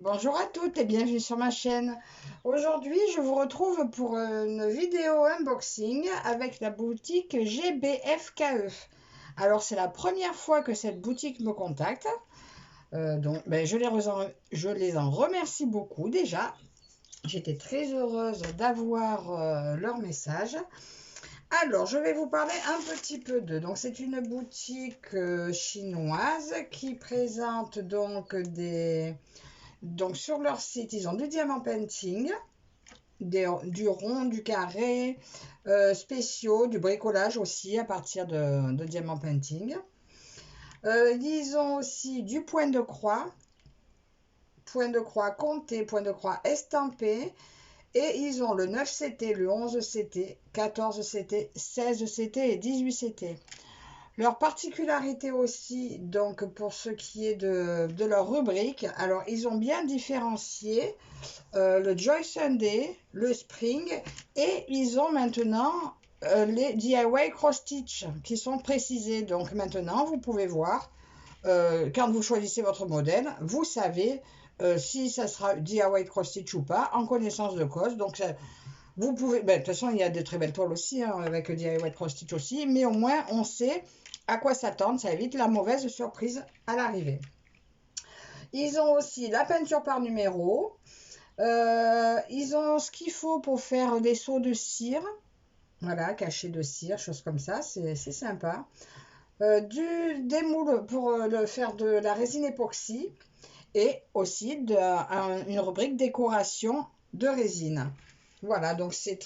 Bonjour à toutes et bienvenue sur ma chaîne. Aujourd'hui, je vous retrouve pour une vidéo unboxing avec la boutique GBFKE. Alors, c'est la première fois que cette boutique me contacte. Je les en remercie beaucoup déjà. J'étais très heureuse d'avoir leur message. Alors, je vais vous parler un petit peu d'eux. Donc, c'est une boutique chinoise qui présente donc sur leur site, ils ont du diamant painting, du rond, du carré, spéciaux, du bricolage aussi à partir de diamant painting. Ils ont aussi du point de croix compté, point de croix estampé. Et ils ont le 9CT, le 11CT, 14CT, 16CT et 18CT. Leur particularité aussi, donc pour ce qui est de leur rubrique, alors ils ont bien différencié le Joy Sunday, le Spring, et ils ont maintenant les DIY Cross Stitch qui sont précisés. Donc maintenant, vous pouvez voir, quand vous choisissez votre modèle, vous savez si ça sera DIY Cross Stitch ou pas, en connaissance de cause. Donc vous pouvez, de toute façon, il y a de très belles toiles aussi, hein, avec DIY Cross Stitch aussi, mais au moins on sait à quoi s'attendre, ça évite la mauvaise surprise à l'arrivée. Ils ont aussi la peinture par numéro. Ils ont ce qu'il faut pour faire des seaux de cire. Voilà, cachés de cire, choses comme ça, c'est sympa. Des moules pour faire de la résine époxy. Et aussi une rubrique décoration de résine. Voilà, donc c'est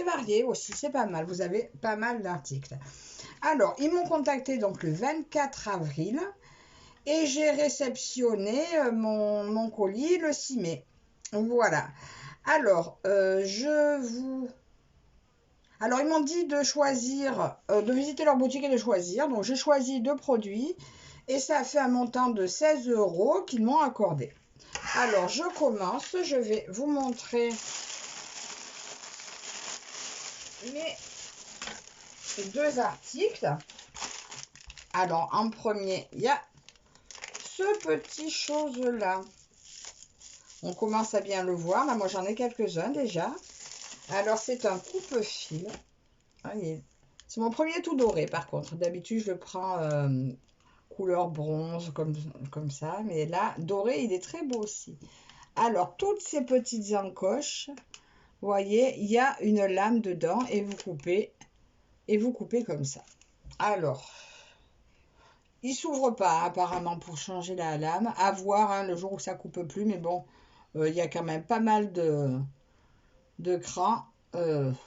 varié aussi, c'est pas mal. Vous avez pas mal d'articles. Alors, ils m'ont contacté donc le 24 avril et j'ai réceptionné mon colis le 6 mai. Voilà. Alors, Alors, ils m'ont dit de choisir, de visiter leur boutique et de choisir. Donc, j'ai choisi 2 produits et ça a fait un montant de 16 € qu'ils m'ont accordé. Alors, je commence. Je vais vous montrer mes 2 articles. Alors, en premier, il y a ce petit chose-là. On commence à bien le voir. Là, moi, j'en ai quelques-uns déjà. Alors, c'est un coupe-fil. C'est mon premier tout doré, par contre. D'habitude, je le prends couleur bronze, comme ça. Mais là, doré, il est très beau aussi. Alors, toutes ces petites encoches, vous voyez, il y a une lame dedans et vous coupez comme ça. Alors, il s'ouvre pas apparemment pour changer la lame. À voir hein, le jour où ça coupe plus, mais bon, il y a quand même pas mal de crans.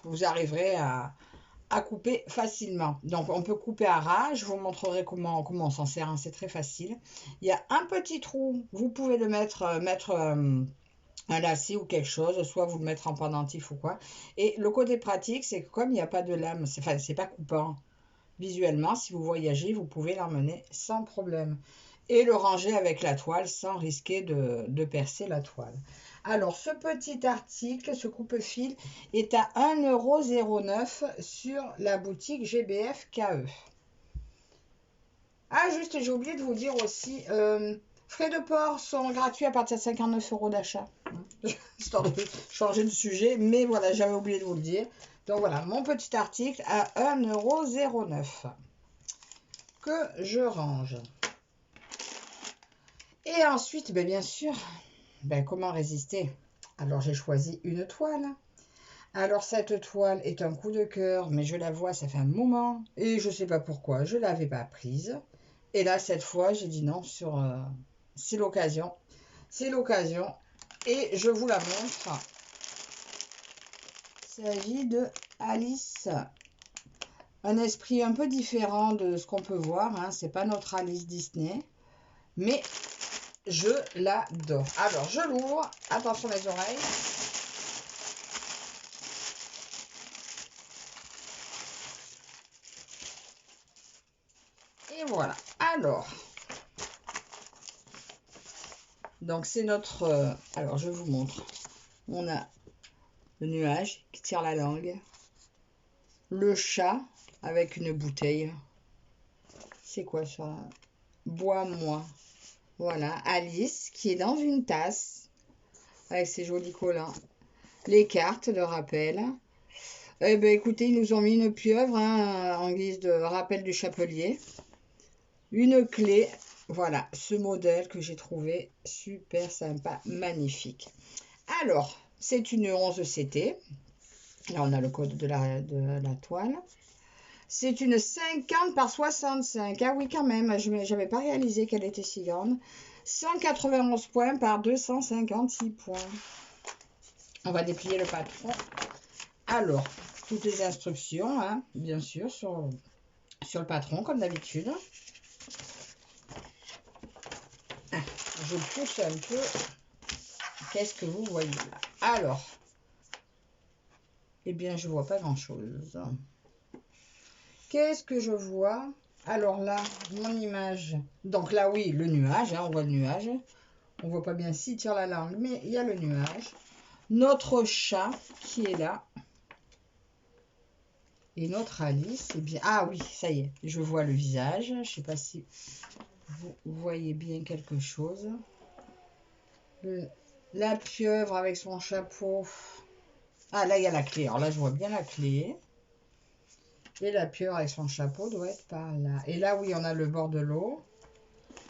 Vous arriverez à couper facilement. Donc, on peut couper à ras. Je vous montrerai comment on s'en sert. Hein, c'est très facile. Il y a un petit trou. Vous pouvez le mettre un lacet ou quelque chose, soit vous le mettre en pendentif ou quoi. Et le côté pratique, c'est que comme il n'y a pas de lame, c'est pas coupant visuellement, si vous voyagez, vous pouvez l'emmener sans problème. Et le ranger avec la toile sans risquer de percer la toile. Alors, ce petit article, ce coupe-fil, est à 1,09 € sur la boutique GBFKE. Ah, juste, j'ai oublié de vous dire aussi, frais de port sont gratuits à partir de 59 € d'achat. Histoire de changer de sujet, mais voilà, j'avais oublié de vous le dire. Donc voilà, mon petit article à 1,09 € que je range. Et ensuite, bien sûr, comment résister? Alors j'ai choisi une toile. Alors cette toile est un coup de cœur, mais je la vois, ça fait un moment, et je ne sais pas pourquoi, je ne l'avais pas prise. Et là, cette fois, j'ai dit non, c'est l'occasion. C'est l'occasion. Et je vous la montre. Il s'agit de Alice. Un esprit un peu différent de ce qu'on peut voir. Hein. C'est pas notre Alice Disney. Mais je l'adore. Alors, je l'ouvre. Attention les oreilles. Et voilà. Alors. Donc, c'est notre... alors, je vous montre. On a le nuage qui tire la langue. Le chat avec une bouteille. C'est quoi ça? Bois-moi. Voilà, Alice qui est dans une tasse avec ses jolis collants. Les cartes de rappel. Eh ben écoutez, ils nous ont mis une pieuvre hein, en guise de rappel du chapelier. Une clé. Voilà, ce modèle que j'ai trouvé super sympa, magnifique. Alors, c'est une 11 CT. Là, on a le code de la toile. C'est une 50 par 65. Ah oui, quand même, je n'avais pas réalisé qu'elle était si grande. 191 points par 256 points. On va déplier le patron. Alors, toutes les instructions, hein, bien sûr, sur le patron, comme d'habitude. Ah, je pousse un peu. Qu'est-ce que vous voyez là? Alors, eh bien, je vois pas grand-chose. Qu'est-ce que je vois? Alors là, mon image. Donc là, oui, le nuage, hein, on voit le nuage. On voit pas bien s'il tire la langue, mais il y a le nuage. Notre chat qui est là. Et notre Alice, c'est bien. Ah oui, ça y est, je vois le visage. Je sais pas si vous voyez bien quelque chose. La pieuvre avec son chapeau. Ah là, il y a la clé. Alors là, je vois bien la clé. Et la pieuvre avec son chapeau doit être par là. Et là, oui, on a le bord de l'eau.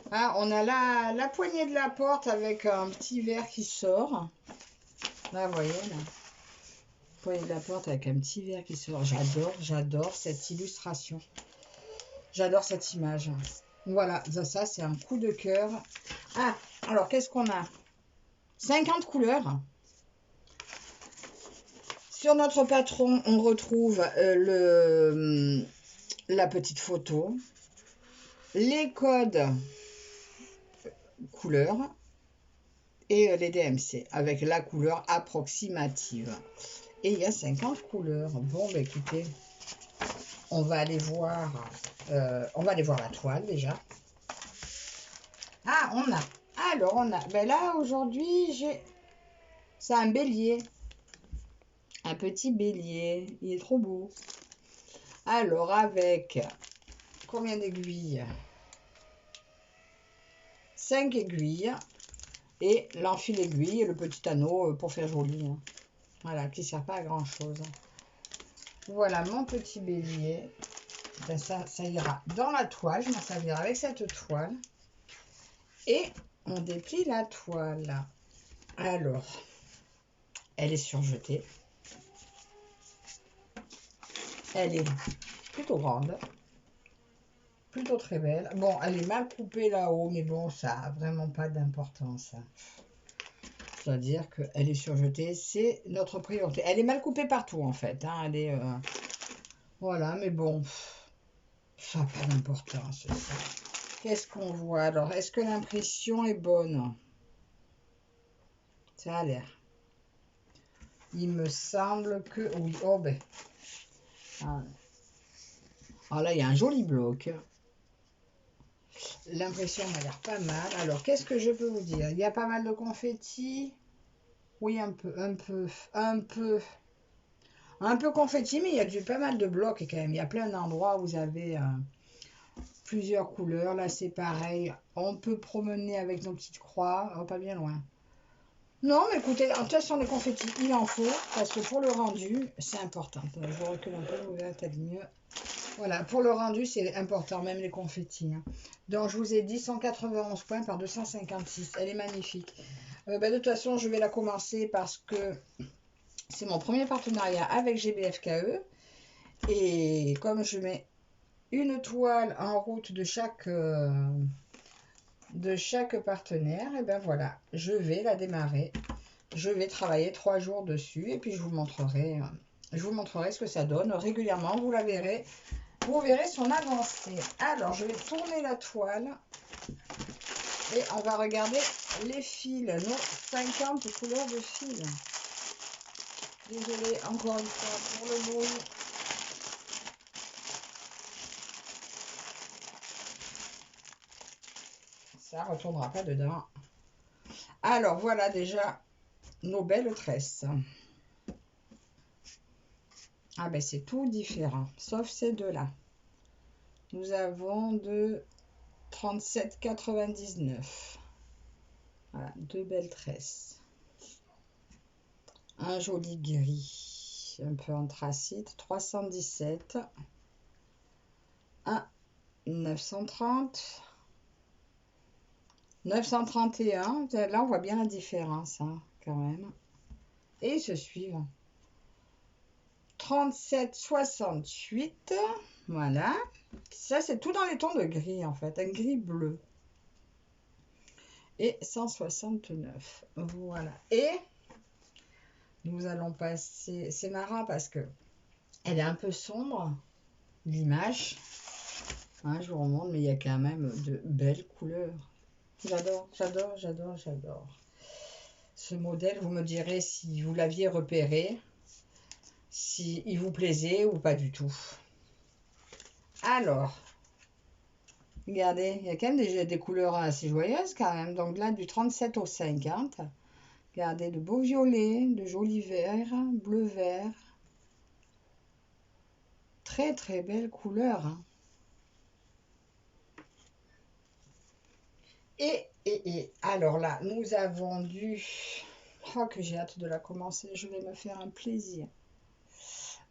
Ah, on a la poignée de la porte avec un petit verre qui sort. Là, vous voyez, là. Poignée de la porte avec un petit verre qui sort. J'adore cette illustration. J'adore cette image. Voilà, ça c'est un coup de cœur. Ah, alors qu'est-ce qu'on a? 50 couleurs. Sur notre patron, on retrouve la petite photo, les codes couleurs et les DMC avec la couleur approximative. Et il y a 50 couleurs. Bon, bah, écoutez, on va aller voir la toile déjà. Ah, on a. Alors, on a. Ben là, aujourd'hui, c'est un bélier. Un petit bélier. Il est trop beau. Alors, avec combien d'aiguilles? 5 aiguilles. Et l'enfil aiguille et le petit anneau pour faire joli. Hein. Voilà, qui ne sert pas à grand chose. Voilà mon petit bélier. Ben ça ira dans la toile. Je m'en servirai avec cette toile. Et on déplie la toile. Alors, elle est surjetée. Elle est plutôt grande. Plutôt très belle. Bon, elle est mal coupée là-haut, mais bon, ça n'a vraiment pas d'importance. C'est-à-dire qu'elle est surjetée, c'est notre priorité. Elle est mal coupée partout, en fait. Hein. Elle est... Voilà, mais bon, ça n'a pas d'importance. Qu'est-ce qu'on voit? Alors, est-ce que l'impression est bonne? Ça a l'air. Il me semble que... Oui, oh ben... Ah là, il y a un joli bloc. L'impression m'a l'air pas mal. Alors, qu'est-ce que je peux vous dire? Il y a pas mal de confettis. Oui, un peu confetti, mais il y a pas mal de blocs quand même. Il y a plein d'endroits où vous avez plusieurs couleurs. Là, c'est pareil. On peut promener avec nos petites croix. Oh, pas bien loin. Non, mais écoutez, en toute façon, les confettis, il en faut. Parce que pour le rendu, c'est important. Je recule un peu, vous verrez peut-être mieux. Voilà, pour le rendu, c'est important, même les confettis. Hein. Donc, je vous ai dit 191 points par 256. Elle est magnifique. De toute façon, je vais la commencer parce que c'est mon premier partenariat avec GBFKE. Et comme je mets une toile en route de chaque partenaire, et ben voilà, je vais la démarrer. Je vais travailler 3 jours dessus et puis je vous montrerai ce que ça donne régulièrement. Vous la verrez. Vous verrez son avancée. Alors, je vais tourner la toile et on va regarder les fils, nos 50 couleurs de fils. Désolée encore une fois pour le bruit. Ça ne retournera pas dedans. Alors, voilà déjà nos belles tresses. Ah ben, c'est tout différent, sauf ces deux-là. Nous avons de 37,99. Voilà, deux belles tresses. Un joli gris, un peu anthracite, 317. Un 930. 931. Là, on voit bien la différence, hein, quand même. Et ils se suivent. 37,68. Voilà. Ça, c'est tout dans les tons de gris, en fait. Un gris bleu. Et 169. Voilà. Et nous allons passer... C'est marrant parce que elle est un peu sombre, l'image. Hein, je vous remonte, mais il y a quand même de belles couleurs. J'adore, j'adore, j'adore, j'adore. Ce modèle, vous me direz si vous l'aviez repéré, si il vous plaisait ou pas du tout. Alors, regardez, il y a quand même des couleurs assez joyeuses quand même. Donc là, du 37 au 50. Regardez, de beaux violets, de jolis verts, bleu-vert. Très très belle couleur. Hein. Et alors là, nous avons du... Oh, que j'ai hâte de la commencer. Je vais me faire un plaisir.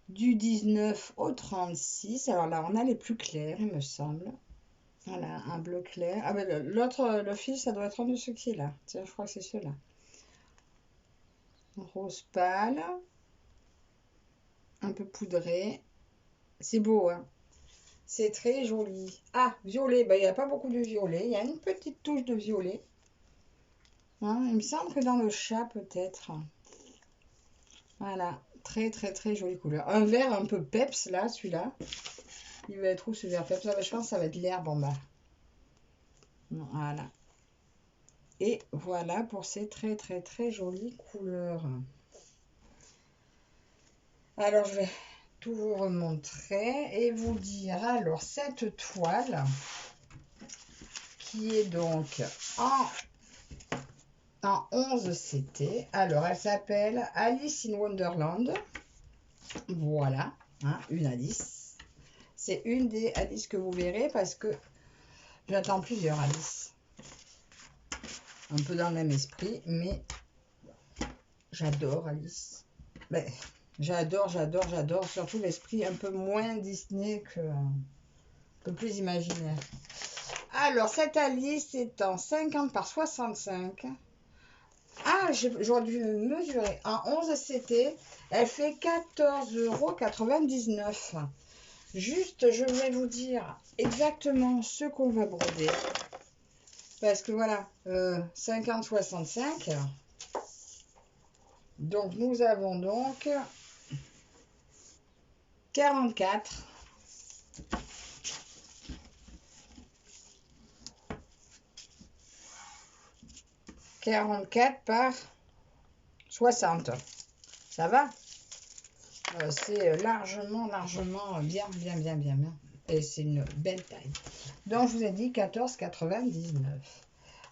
Du 19 au 36. Alors là, on a les plus clairs, il me semble. Voilà, un bleu clair. Ah ben l'autre, le fil, ça doit être un de ceux qui est là. Tiens, je crois que c'est ceux-là. Rose pâle. Un peu poudré. C'est beau, hein. C'est très joli. Ah, violet. Ben, il n'y a pas beaucoup de violet. Il y a une petite touche de violet. Hein, il me semble que dans le chat, peut-être. Voilà. Très, très, très jolie couleur. Un vert un peu peps, là, celui-là. Il va être où, ce vert peps? Ah, ben, je pense que ça va être l'herbe en bas. Voilà. Et voilà pour ces très, très, très jolies couleurs. Alors, je vais tout vous remontrer et vous dire, alors, cette toile qui est donc en 11 CT. Alors, elle s'appelle Alice in Wonderland. Voilà, hein, une Alice. C'est une des Alice que vous verrez parce que j'attends plusieurs Alice. Un peu dans le même esprit, mais j'adore Alice. Ben, j'adore, j'adore, j'adore. Surtout l'esprit un peu moins Disney que un peu plus imaginaire. Alors, cette Alice est en 50 par 65. Ah, j'aurais dû mesurer. En 11 CT, elle fait 14,99 €. Juste, je vais vous dire exactement ce qu'on va broder. Parce que voilà, 50,65. Donc, nous avons donc 44. 44 par 60. Ça va? C'est largement bien. Et c'est une belle taille. Donc, je vous ai dit 14,99.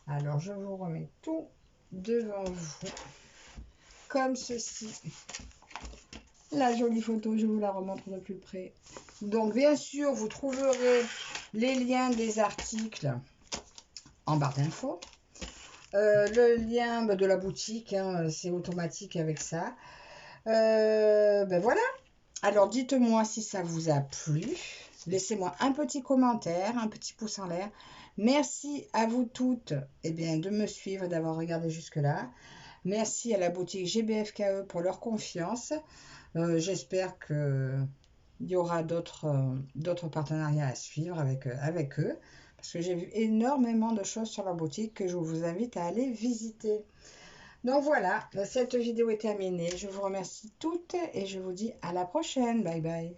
Alors, je vous remets tout devant vous. Comme ceci. La jolie photo, je vous la remontre de plus près. Donc, bien sûr, vous trouverez les liens des articles en barre d'infos. Le lien de la boutique, hein, c'est automatique avec ça. Ben voilà. Alors, dites-moi si ça vous a plu. Laissez-moi un petit commentaire, un petit pouce en l'air. Merci à vous toutes de me suivre, d'avoir regardé jusque-là. Merci à la boutique GBFKE pour leur confiance. J'espère qu'il y aura d'autres partenariats à suivre avec eux. Parce que j'ai vu énormément de choses sur leur boutique que je vous invite à aller visiter. Donc voilà, cette vidéo est terminée. Je vous remercie toutes et je vous dis à la prochaine. Bye bye.